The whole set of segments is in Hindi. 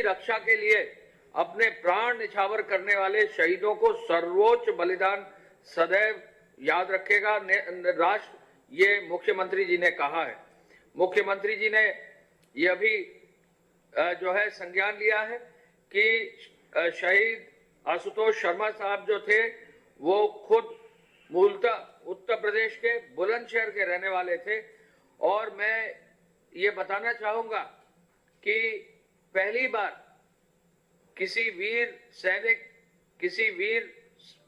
रक्षा के लिए अपने प्राण निछावर करने वाले शहीदों को सर्वोच्च बलिदान सदैव याद रखेगा राष्ट्र, ये मुख्यमंत्री जी ने कहा है। मुख्यमंत्री जी ने यह भी जो है संज्ञान लिया है कि शहीद आशुतोष शर्मा साहब जो थे वो खुद मूलतः उत्तर प्रदेश के बुलंदशहर के रहने वाले थे। और मैं ये बताना चाहूंगा कि पहली बार किसी वीर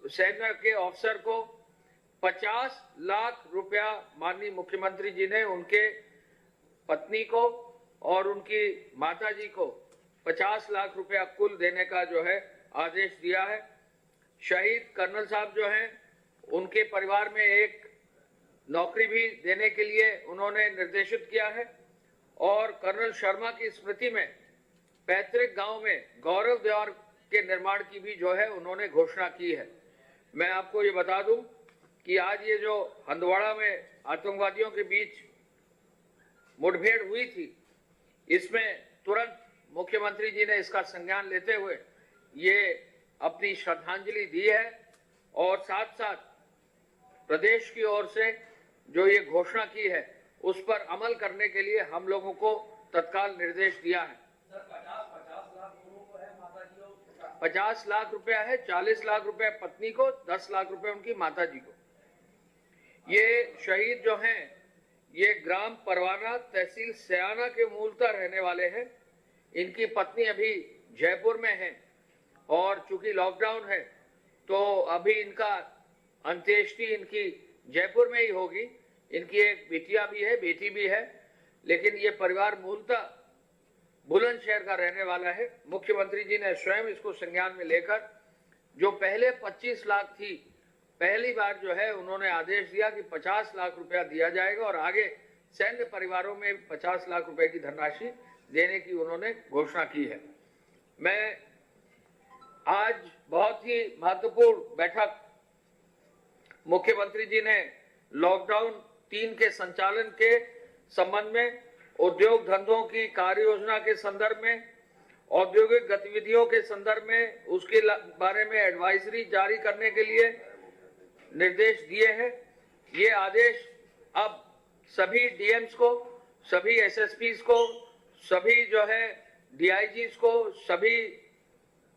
सेना के अफसर को 50 लाख रुपया माननीय मुख्यमंत्री जी ने उनके पत्नी को और उनकी माताजी को 50 लाख रुपया कुल देने का जो है आदेश दिया है। शहीद कर्नल साहब जो हैं उनके परिवार में एक नौकरी भी देने के लिए उन्होंने निर्देशित किया है। और कर्नल शर्मा की स्मृति में पैतृक गांव में गौरव द्वार के निर्माण की भी जो है उन्होंने घोषणा की है। मैं आपको ये बता दूं कि आज ये जो हंदवाड़ा में आतंकवादियों के बीच मुठभेड़ हुई थी, इसमें तुरंत मुख्यमंत्री जी ने इसका संज्ञान लेते हुए ये अपनी श्रद्धांजलि दी है और साथ साथ प्रदेश की ओर से जो ये घोषणा की है उस पर अमल करने के लिए हम लोगों को तत्काल निर्देश दिया है। 50 लाख रुपया है, 40 लाख रुपया पत्नी को, 10 लाख रुपया उनकी माताजी को। ये शहीद जो हैं ये ग्राम परवाना तहसील सयाना के मूलतः रहने वाले हैं। इनकी पत्नी अभी जयपुर में है और चूंकि लॉकडाउन है तो अभी इनका अंत्येष्टि इनकी जयपुर में ही होगी। इनकी एक बिटिया भी है, बेटी भी है, लेकिन ये परिवार मूलतः बुलंदशहर का रहने वाला है। मुख्यमंत्री जी ने स्वयं इसको संज्ञान में लेकर जो पहले 25 लाख थी, पहली बार जो है उन्होंने आदेश दिया कि 50 लाख रुपया दिया जाएगा और आगे सैन्य परिवारों में 50 लाख रुपए की धनराशि देने की उन्होंने घोषणा की है। मैं आज बहुत ही महत्वपूर्ण बैठक मुख्यमंत्री जी ने लॉकडाउन 3 के संचालन के संबंध में, उद्योग धंधों की कार्य योजना के संदर्भ में, औद्योगिक गतिविधियों के संदर्भ में उसके बारे में एडवाइजरी जारी करने के लिए निर्देश दिए हैं। ये आदेश अब सभी डीएम्स को, सभी एसएसपीज को, सभी जो है डीआईजीज को, सभी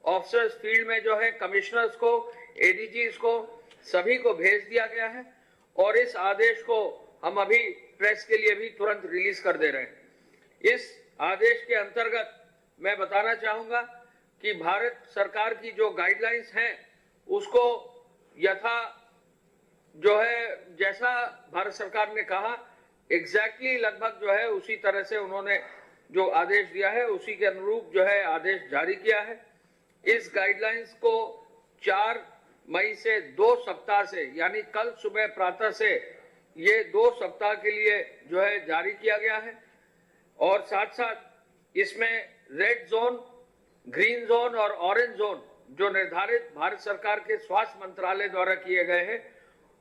ऑफिसर्स फील्ड में जो है कमिश्नर्स को, एडीजीज को, सभी को भेज दिया गया है और इस आदेश को हम अभी प्रेस के लिए भी तुरंत रिलीज कर दे रहे हैं। इस आदेश के अंतर्गत मैं बताना चाहूंगा कि भारत सरकार की जो गाइडलाइंस हैं उसको यथा जो है जैसा भारत सरकार ने कहा एग्जैक्टली लगभग जो है उसी तरह से उन्होंने जो आदेश दिया है उसी के अनुरूप जो है आदेश जारी किया है। इस गाइडलाइंस को 4 मई से 2 सप्ताह से यानी कल सुबह प्रातः से ये 2 सप्ताह के लिए जो है जारी किया गया है। और साथ साथ इसमें रेड जोन, ग्रीन जोन और ऑरेंज जोन जो निर्धारित भारत सरकार के स्वास्थ्य मंत्रालय द्वारा किए गए हैं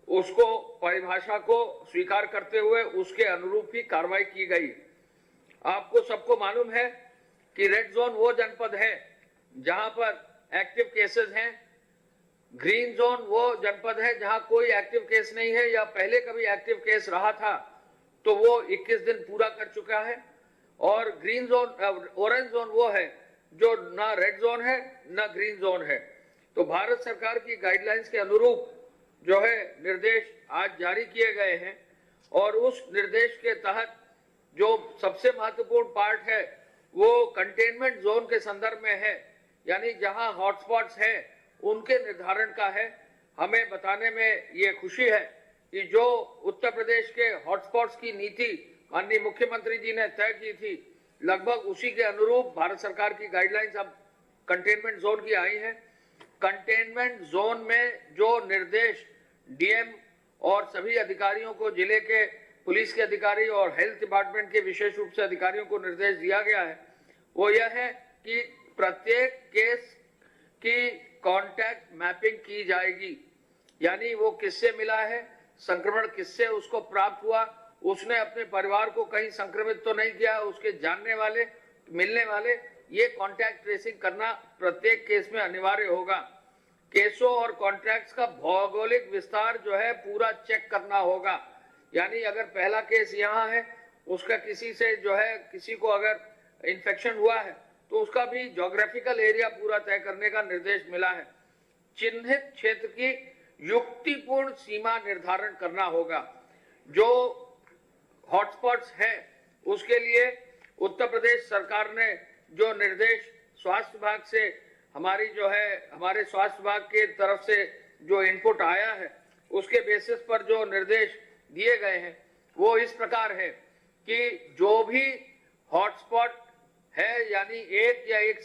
उसको परिभाषा को स्वीकार करते हुए उसके अनुरूप ही कार्रवाई की गई। आपको सबको मालूम है कि रेड जोन वो जनपद है जहां पर एक्टिव केसेस हैं, ग्रीन जोन वो जनपद है जहां कोई एक्टिव केस नहीं है या पहले कभी एक्टिव केस रहा था तो वो 21 दिन पूरा कर चुका है, और ग्रीन जोन ऑरेंज जोन वो है जो ना रेड जोन है ना ग्रीन जोन है। तो भारत सरकार की गाइडलाइंस के अनुरूप जो है निर्देश आज जारी किए गए हैं और उस निर्देश के तहत जो सबसे महत्वपूर्ण पार्ट है वो कंटेनमेंट जोन के संदर्भ में है, यानी जहां हॉटस्पॉट्स हैं उनके निर्धारण का है। हमें बताने में ये खुशी है कि जो उत्तर प्रदेश के हॉटस्पॉट्स की नीति माननीय मुख्यमंत्री जी ने तय की थी लगभग उसी के अनुरूप भारत सरकार की गाइडलाइंस अब कंटेनमेंट जोन की आई है। कंटेनमेंट जोन में जो निर्देश डीएम और सभी अधिकारियों को, जिले के पुलिस के अधिकारी और हेल्थ डिपार्टमेंट के विशेष रूप से अधिकारियों को निर्देश दिया गया है वो यह है कि प्रत्येक केस की कॉन्टैक्ट मैपिंग की जाएगी, यानी वो किससे मिला है, संक्रमण किससे उसको प्राप्त हुआ, उसने अपने परिवार को कहीं संक्रमित तो नहीं किया, उसके जानने वाले, मिलने वाले ये कॉन्टैक्ट ट्रेसिंग करना प्रत्येक केस में अनिवार्य होगा। केसों और कॉन्टैक्ट्स का भौगोलिक विस्तार जो है पूरा चेक करना होगा, यानी अगर पहला केस यहाँ है, उसका किसी से जो है किसी को अगर इन्फेक्शन हुआ है तो उसका भी ज्योग्राफिकल एरिया पूरा तय करने का निर्देश मिला है। चिन्हित क्षेत्र की युक्तिपूर्ण सीमा निर्धारण करना होगा। जो हॉटस्पॉट्स हैं उसके लिए उत्तर प्रदेश सरकार ने जो निर्देश स्वास्थ्य विभाग से हमारे स्वास्थ्य विभाग के तरफ से जो इनपुट आया है उसके बेसिस पर जो निर्देश दिए गए हैं वो इस प्रकार है कि जो भी हॉटस्पॉट है, यानी एक या एक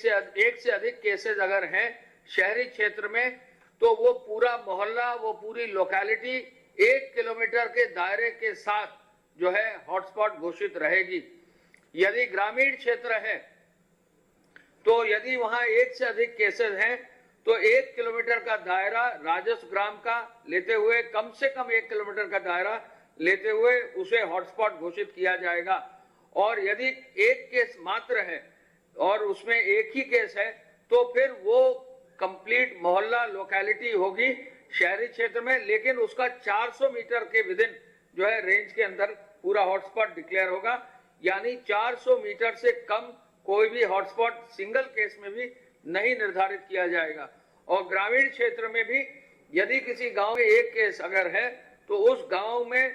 से अधिक केसेस अगर हैं शहरी क्षेत्र में, तो वो पूरा मोहल्ला, वो पूरी लोकेलिटी 1 किलोमीटर के दायरे के साथ जो है हॉटस्पॉट घोषित रहेगी। यदि ग्रामीण क्षेत्र है तो यदि वहां एक से अधिक केसेस हैं तो 1 किलोमीटर का दायरा राजस्व ग्राम का लेते हुए, कम से कम 1 किलोमीटर का दायरा लेते हुए उसे हॉटस्पॉट घोषित किया जाएगा। और यदि एक केस मात्र है और उसमें एक ही केस है तो फिर वो कंप्लीट मोहल्ला लोकेलिटी होगी शहरी क्षेत्र में, लेकिन उसका 400 मीटर के विदिन जो है रेंज के अंदर पूरा हॉटस्पॉट डिक्लेयर होगा। यानी 400 मीटर से कम कोई भी हॉटस्पॉट सिंगल केस में भी नहीं निर्धारित किया जाएगा। और ग्रामीण क्षेत्र में भी यदि किसी गांव में एक केस अगर है तो उस गांव में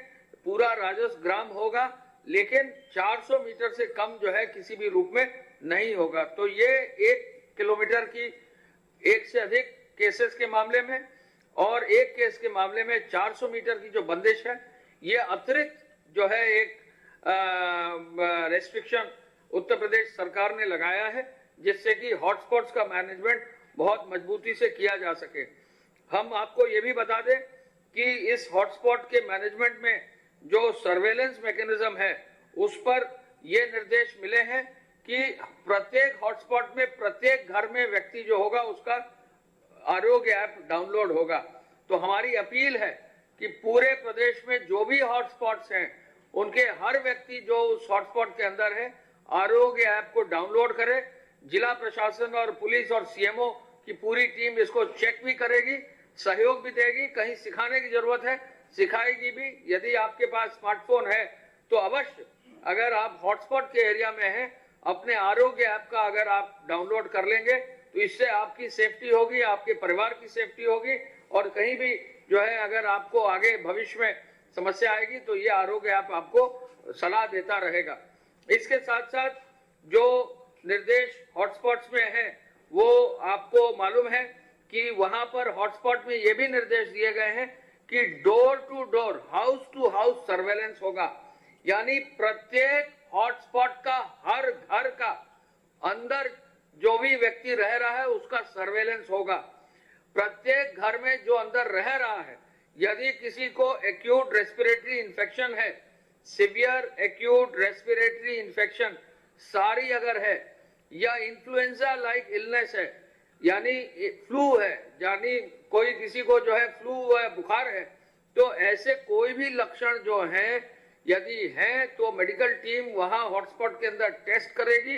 पूरा राजस्व ग्राम होगा, लेकिन 400 मीटर से कम जो है किसी भी रूप में नहीं होगा। तो ये 1 किलोमीटर की एक से अधिक केसेस के मामले में और एक केस के मामले में 400 मीटर की जो बंदिश है, ये अतिरिक्त जो है एक रेस्ट्रिक्शन उत्तर प्रदेश सरकार ने लगाया है, जिससे कि हॉटस्पॉट्स का मैनेजमेंट बहुत मजबूती से किया जा सके। हम आपको ये भी बता दें कि इस हॉटस्पॉट के मैनेजमेंट में जो सर्वेलेंस मैकेनिज्म है उस पर ये निर्देश मिले हैं कि प्रत्येक हॉटस्पॉट में प्रत्येक घर में व्यक्ति जो होगा उसका आरोग्य ऐप डाउनलोड होगा। तो हमारी अपील है कि पूरे प्रदेश में जो भी हॉटस्पॉट्स हैं उनके हर व्यक्ति जो उस हॉटस्पॉट के अंदर है आरोग्य ऐप को डाउनलोड करे। जिला प्रशासन और पुलिस और सीएमओ की पूरी टीम इसको चेक भी करेगी, सहयोग भी देगी। कहीं सिखाने की जरूरत है सिखाएगी भी। यदि आपके पास स्मार्टफोन है तो अवश्य अगर आप हॉटस्पॉट के एरिया में हैं अपने आरोग्य ऐप का अगर आप डाउनलोड कर लेंगे तो इससे आपकी सेफ्टी होगी, आपके परिवार की सेफ्टी होगी। और कहीं भी जो है अगर आपको आगे भविष्य में समस्या आएगी तो ये आरोग्य ऐप आपको सलाह देता रहेगा। इसके साथ साथ जो निर्देश हॉटस्पॉट्स में है वो आपको मालूम है कि वहां पर हॉटस्पॉट में ये भी निर्देश दिए गए हैं कि door to door, house to house surveillance होगा। यानी प्रत्येक हॉटस्पॉट का हर घर का अंदर जो भी व्यक्ति रह रहा है उसका सर्वेलेंस होगा। प्रत्येक घर में जो अंदर रह रहा है यदि किसी को एक्यूट रेस्पिरेटरी इन्फेक्शन है, सिवियर एक्यूट रेस्पिरेटरी इन्फेक्शन सारी अगर है, या इन्फ्लुएंजा लाइक इलनेस है यानी फ्लू है, यानी कोई किसी को जो है फ्लू है, बुखार है, तो ऐसे कोई भी लक्षण जो हैं यदि हैं तो मेडिकल टीम वहां हॉटस्पॉट के अंदर टेस्ट करेगी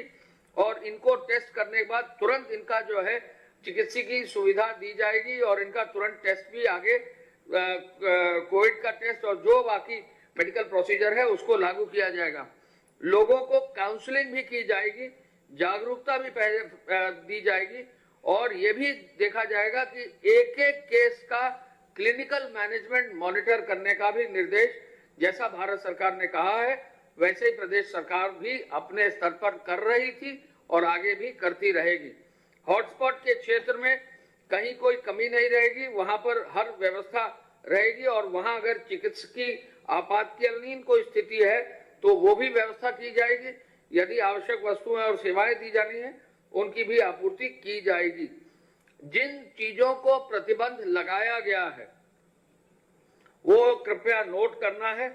और इनको टेस्ट करने के बाद तुरंत इनका जो है चिकित्सकीय सुविधा दी जाएगी और इनका तुरंत टेस्ट भी आगे कोविड का टेस्ट और जो बाकी मेडिकल प्रोसीजर है उसको लागू किया जाएगा। लोगों को काउंसलिंग भी की जाएगी, जागरूकता भी दी जाएगी और ये भी देखा जाएगा कि एक एक केस का क्लिनिकल मैनेजमेंट मॉनिटर करने का भी निर्देश जैसा भारत सरकार ने कहा है वैसे ही प्रदेश सरकार भी अपने स्तर पर कर रही थी और आगे भी करती रहेगी। हॉटस्पॉट के क्षेत्र में कहीं कोई कमी नहीं रहेगी, वहां पर हर व्यवस्था रहेगी और वहां अगर चिकित्सकीय आपातकालीन कोई स्थिति है तो वो भी व्यवस्था की जाएगी। यदि आवश्यक वस्तुएं और सेवाएं दी जानी है उनकी भी आपूर्ति की जाएगी। जिन चीजों को प्रतिबंध लगाया गया है वो कृपया नोट करना है।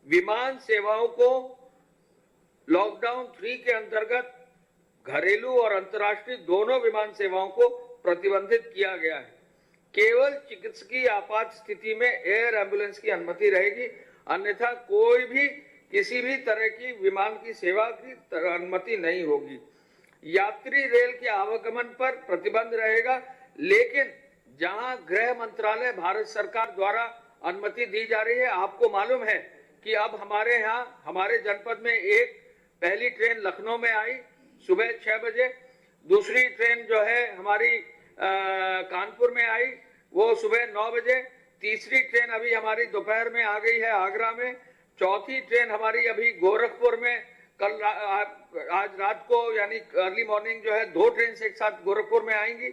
विमान सेवाओं को लॉकडाउन 3 के अंतर्गत घरेलू और अंतर्राष्ट्रीय दोनों विमान सेवाओं को प्रतिबंधित किया गया है। केवल चिकित्सकीय आपात स्थिति में एयर एम्बुलेंस की अनुमति रहेगी, अन्यथा कोई भी किसी भी तरह की विमान की सेवा की अनुमति नहीं होगी। यात्री रेल के आवागमन पर प्रतिबंध रहेगा, लेकिन जहां गृह मंत्रालय भारत सरकार द्वारा अनुमति दी जा रही है, आपको मालूम है कि अब हमारे यहाँ हमारे जनपद में एक पहली ट्रेन लखनऊ में आई सुबह 6 बजे, दूसरी ट्रेन जो है हमारी कानपुर में आई वो सुबह 9 बजे, तीसरी ट्रेन अभी हमारी दोपहर में आ गई है आगरा में, चौथी ट्रेन हमारी अभी गोरखपुर में कल आज रात को यानी अर्ली मॉर्निंग जो है 2 ट्रेन एक साथ गोरखपुर में आएंगी।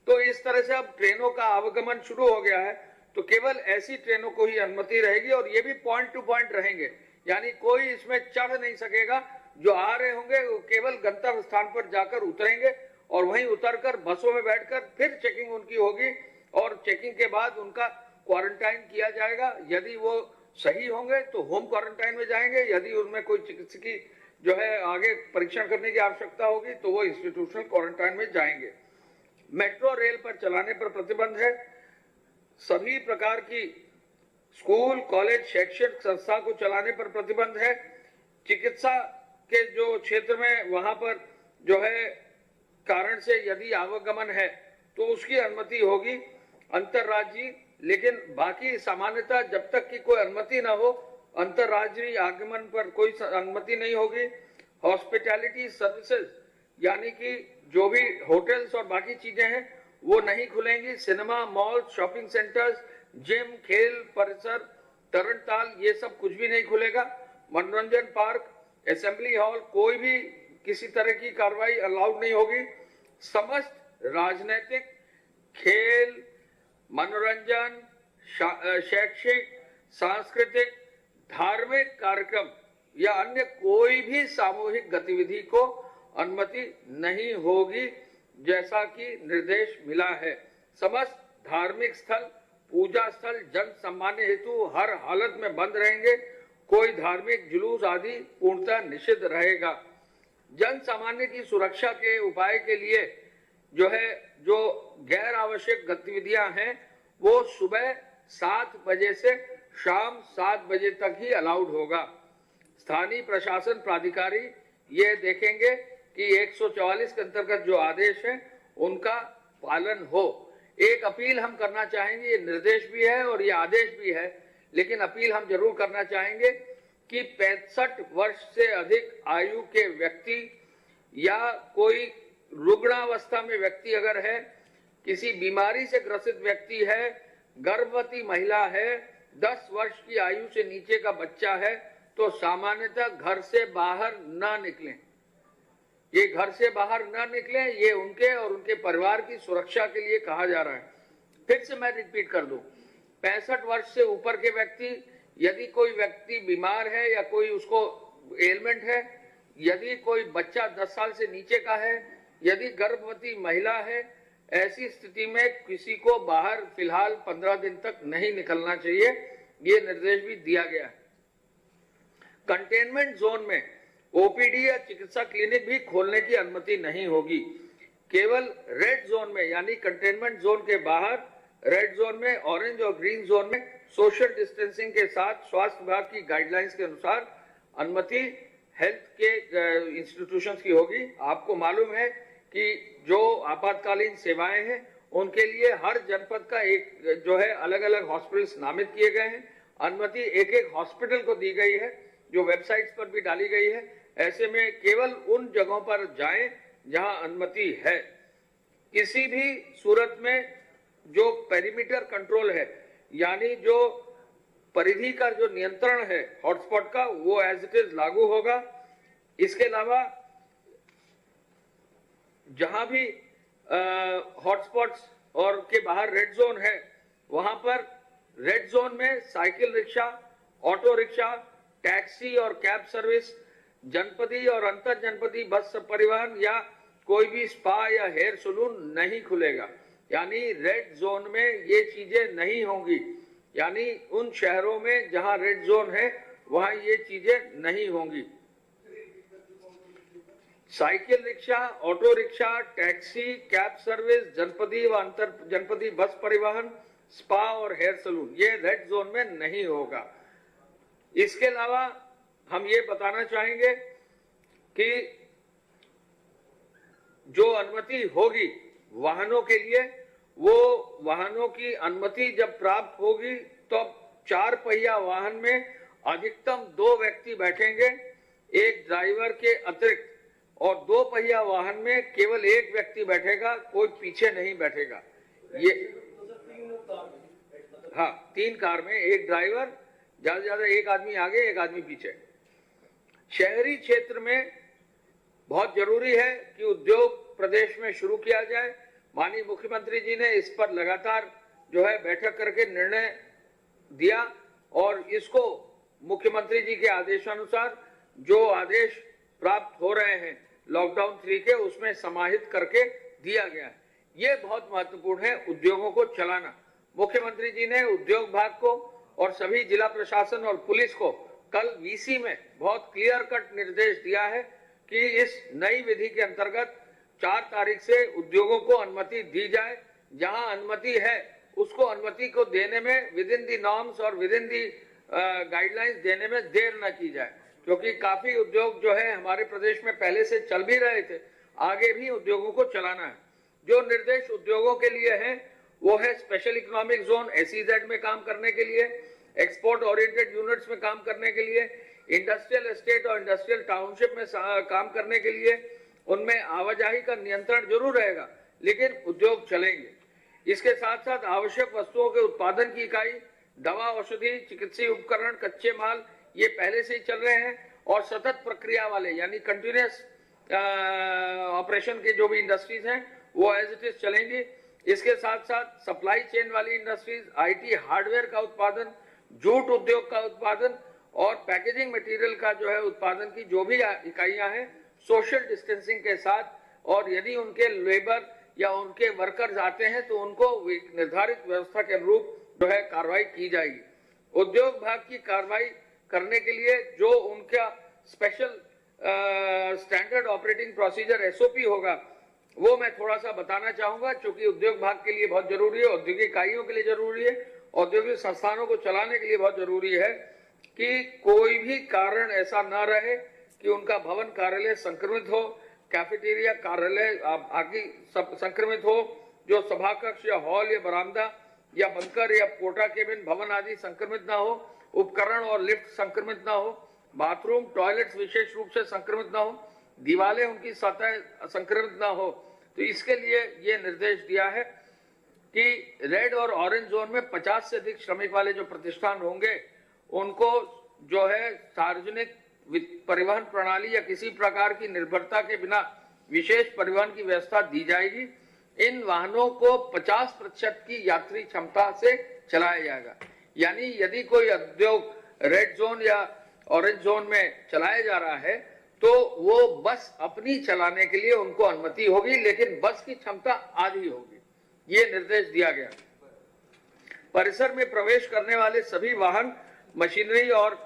तो इस तरह से अब ट्रेनों का आवागमन शुरू हो गया है, तो केवल ऐसी ट्रेनों को ही अनुमति रहेगी और ये भी पॉइंट टू पॉइंट रहेंगे, यानी कोई इसमें चढ़ नहीं सकेगा। जो आ रहे होंगे वो केवल गंतव्य स्थान पर जाकर उतरेंगे और वहीं उतरकर बसों में बैठकर फिर चेकिंग उनकी होगी और चेकिंग के बाद उनका क्वारंटाइन किया जाएगा। यदि वो सही होंगे तो होम क्वारंटाइन में जाएंगे, यदि उनमें कोई चिकित्सकीय जो है आगे परीक्षण करने की आवश्यकता होगी तो वो इंस्टीट्यूशनल क्वारंटाइन में जाएंगे। मेट्रो रेल पर चलाने पर प्रतिबंध है। सभी प्रकार की स्कूल, कॉलेज, शैक्षिक संस्था को चलाने पर प्रतिबंध है। चिकित्सा के जो क्षेत्र में वहां पर जो है कारण से यदि आवागमन है तो उसकी अनुमति होगी अंतरराज्यीय, लेकिन बाकी सामान्यतः जब तक की कोई अनुमति ना हो अंतरराज्यीय आगमन पर कोई अनुमति नहीं होगी। हॉस्पिटैलिटी सर्विसेज यानी कि जो भी होटल्स और बाकी चीजें हैं वो नहीं खुलेंगी। Cinema, mall, shopping centres, gym, खेल परिसर, तरणताल ये सब कुछ भी नहीं खुलेगा। मनोरंजन पार्क, असेंबली हॉल, कोई भी किसी तरह की कार्रवाई अलाउड नहीं होगी। समस्त राजनीतिक, खेल, मनोरंजन, शैक्षिक, सांस्कृतिक, धार्मिक कार्यक्रम या अन्य कोई भी सामूहिक गतिविधि को अनुमति नहीं होगी, जैसा कि निर्देश मिला है। समस्त धार्मिक स्थल, पूजा स्थल जन सम्मान हेतु हर हालत में बंद रहेंगे। कोई धार्मिक जुलूस आदि पूर्णतः निषिद्ध रहेगा। जन सामान्य की सुरक्षा के उपाय के लिए जो गैर आवश्यक गतिविधियां हैं वो सुबह 7 बजे से शाम 7 बजे तक ही अलाउड होगा। स्थानीय प्रशासन प्राधिकारी ये देखेंगे कि 144 के अंतर्गत जो आदेश है उनका पालन हो। एक अपील हम करना चाहेंगे, ये निर्देश भी है और ये आदेश भी है, लेकिन अपील हम जरूर करना चाहेंगे कि 65 वर्ष से अधिक आयु के व्यक्ति या कोई रुग्णावस्था में व्यक्ति अगर है, किसी बीमारी से ग्रसित व्यक्ति है, गर्भवती महिला है, 10 वर्ष की आयु से नीचे का बच्चा है, तो सामान्यतः घर से बाहर ना निकलें। ये घर से बाहर ना निकलें, ये उनके और उनके परिवार की सुरक्षा के लिए कहा जा रहा है। फिर से मैं रिपीट कर दूं, 65 वर्ष से ऊपर के व्यक्ति, यदि कोई व्यक्ति बीमार है या कोई उसको एलमेंट है, यदि कोई बच्चा 10 साल से नीचे का है, यदि गर्भवती महिला है, ऐसी स्थिति में किसी को बाहर फिलहाल 15 दिन तक नहीं निकलना चाहिए, ये निर्देश भी दिया गया है। कंटेनमेंट जोन में ओपीडी या चिकित्सा क्लिनिक भी खोलने की अनुमति नहीं होगी। केवल रेड जोन में यानी कंटेनमेंट जोन के बाहर रेड जोन में, ऑरेंज और ग्रीन जोन में सोशल डिस्टेंसिंग के साथ स्वास्थ्य विभाग की गाइडलाइंस के अनुसार अनुमति हेल्थ के इंस्टीट्यूशंस की होगी। आपको मालूम है कि जो आपातकालीन सेवाएं हैं उनके लिए हर जनपद का एक जो है अलग अलग हॉस्पिटल्स नामित किए गए हैं। अनुमति एक एक हॉस्पिटल को दी गई है जो वेबसाइट्स पर भी डाली गई है। ऐसे में केवल उन जगहों पर जाएं जहां अनुमति है। किसी भी सूरत में जो पेरीमीटर कंट्रोल है यानी जो परिधि का जो नियंत्रण है हॉटस्पॉट का, वो एज इट इज लागू होगा। इसके अलावा जहां भी हॉटस्पॉट्स और के बाहर रेड जोन है वहां पर रेड जोन में cycle rickshaw, auto rickshaw, taxi और कैब सर्विस, जनपदी और अंतर जनपदी बस परिवहन या कोई भी स्पा या हेयर सैलून नहीं खुलेगा। यानी रेड जोन में ये चीजें नहीं होंगी, यानी उन शहरों में जहां रेड जोन है वहां ये चीजें नहीं होंगी। Cycle rickshaw, auto rickshaw, taxi, cab service, जनपदी व अंतर जनपदी बस परिवहन, स्पा और हेयर सैलून ये रेड जोन में नहीं होगा। इसके अलावा हम ये बताना चाहेंगे कि जो अनुमति होगी वाहनों के लिए, वो वाहनों की अनुमति जब प्राप्त होगी तो 4 पहिया वाहन में अधिकतम 2 व्यक्ति बैठेंगे, एक ड्राइवर के अतिरिक्त, और 2 पहिया वाहन में केवल 1 व्यक्ति बैठेगा, कोई पीछे नहीं बैठेगा। ये हाँ, 3 कार में 1 ड्राइवर, ज्यादा से ज्यादा 1 आदमी आगे 1 आदमी पीछे। शहरी क्षेत्र में बहुत जरूरी है कि उद्योग प्रदेश में शुरू किया जाए। माननीय मुख्यमंत्री जी ने इस पर लगातार जो है बैठक करके निर्णय दिया और इसको मुख्यमंत्री जी के आदेशानुसार जो आदेश प्राप्त हो रहे हैं लॉकडाउन 3 के, उसमें समाहित करके दिया गया है। ये बहुत महत्वपूर्ण है उद्योगों को चलाना। मुख्यमंत्री जी ने उद्योग विभाग को और सभी जिला प्रशासन और पुलिस को कल वीसी में बहुत क्लियर कट निर्देश दिया है कि इस नई विधि के अंतर्गत 4 तारीख से उद्योगों को अनुमति दी जाए। जहां अनुमति है उसको अनुमति को देने में विद इन दी नॉर्म्स और विद इन दी गाइडलाइंस देने में देर न की जाए, क्योंकि काफी उद्योग जो है हमारे प्रदेश में पहले से चल भी रहे थे, आगे भी उद्योगों को चलाना है। जो निर्देश उद्योगों के लिए है वो है स्पेशल इकोनॉमिक जोन SEZ में काम करने के लिए, एक्सपोर्ट ओरिएंटेड यूनिट्स में काम करने के लिए, इंडस्ट्रियल एस्टेट और इंडस्ट्रियल टाउनशिप में काम करने के लिए। उनमें आवाजाही का नियंत्रण जरूर रहेगा, लेकिन उद्योग चलेंगे। इसके साथ साथ आवश्यक वस्तुओं के उत्पादन की इकाई, दवा, औषधि, चिकित्सीय उपकरण, कच्चे माल, ये पहले से ही चल रहे हैं। और सतत प्रक्रिया वाले यानी कंटिन्यूअस ऑपरेशन के जो भी इंडस्ट्रीज हैं वो एज इट इज चलेंगी। इसके साथ साथ सप्लाई चेन वाली इंडस्ट्रीज, IT हार्डवेयर का उत्पादन, जूट उद्योग का उत्पादन और पैकेजिंग मटेरियल का जो है उत्पादन की जो भी इकाइयां हैं, सोशल डिस्टेंसिंग के साथ, और यदि उनके लेबर या उनके वर्कर्स आते हैं तो उनको निर्धारित व्यवस्था के अनुरूप जो है कार्रवाई की जाएगी। उद्योग विभाग की कार्रवाई करने के लिए जो उनका special standard operating procedure SOP होगा वो मैं थोड़ा सा बताना चाहूंगा, क्योंकि उद्योग विभाग के लिए बहुत जरूरी है, औद्योगिक इकाइयों के लिए जरूरी है, औद्योगिक संस्थानों को चलाने के लिए बहुत जरूरी है कि कोई भी कारण ऐसा ना रहे कि उनका भवन कार्यालय संक्रमित हो, कैफेटेरिया कार्यालय आदि सब संक्रमित हो, जो सभा कक्ष या हॉल या बरामदा या बंकर या पोटा केबिन भवन आदि संक्रमित ना हो, उपकरण और लिफ्ट संक्रमित ना हो, बाथरूम टॉयलेट्स विशेष रूप से संक्रमित ना हो, दीवारें उनकी सतह संक्रमित ना हो। तो इसके लिए ये निर्देश दिया है कि रेड और ऑरेंज जोन में 50 से अधिक श्रमिक वाले जो प्रतिष्ठान होंगे उनको जो है सार्वजनिक परिवहन प्रणाली या किसी प्रकार की निर्भरता के बिना विशेष परिवहन की व्यवस्था दी जाएगी। इन वाहनों को 50% की यात्री क्षमता से चलाया जाएगा। यानी यदि कोई उद्योग रेड जोन या ऑरेंज जोन में चलाया जा रहा है तो वो बस अपनी चलाने के लिए उनको अनुमति होगी, लेकिन बस की क्षमता आधी होगी। ये निर्देश दिया गया। परिसर में प्रवेश करने वाले सभी वाहन, मशीनरी और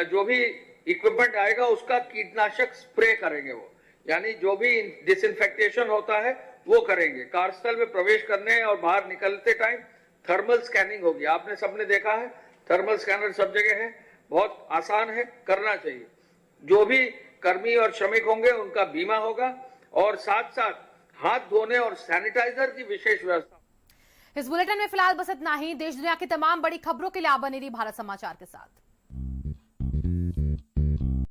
जो भी इक्विपमेंट आएगा उसका कीटनाशक स्प्रे करेंगे वो, यानी जो भी डिसइंफेक्टेशन होता है वो करेंगे। कार्यस्थल में प्रवेश करने और बाहर निकलते टाइम थर्मल स्कैनिंग होगी। आपने सबने देखा है थर्मल स्कैनर सब जगह है, बहुत आसान है, करना चाहिए। जो भी कर्मी और श्रमिक होंगे उनका बीमा होगा और साथ साथ हाथ धोने और सैनिटाइजर की विशेष व्यवस्था। इस बुलेटिन में फिलहाल बस इतना ही। देश दुनिया की तमाम बड़ी खबरों के लिए आप बने रहिए भारत समाचार के साथ।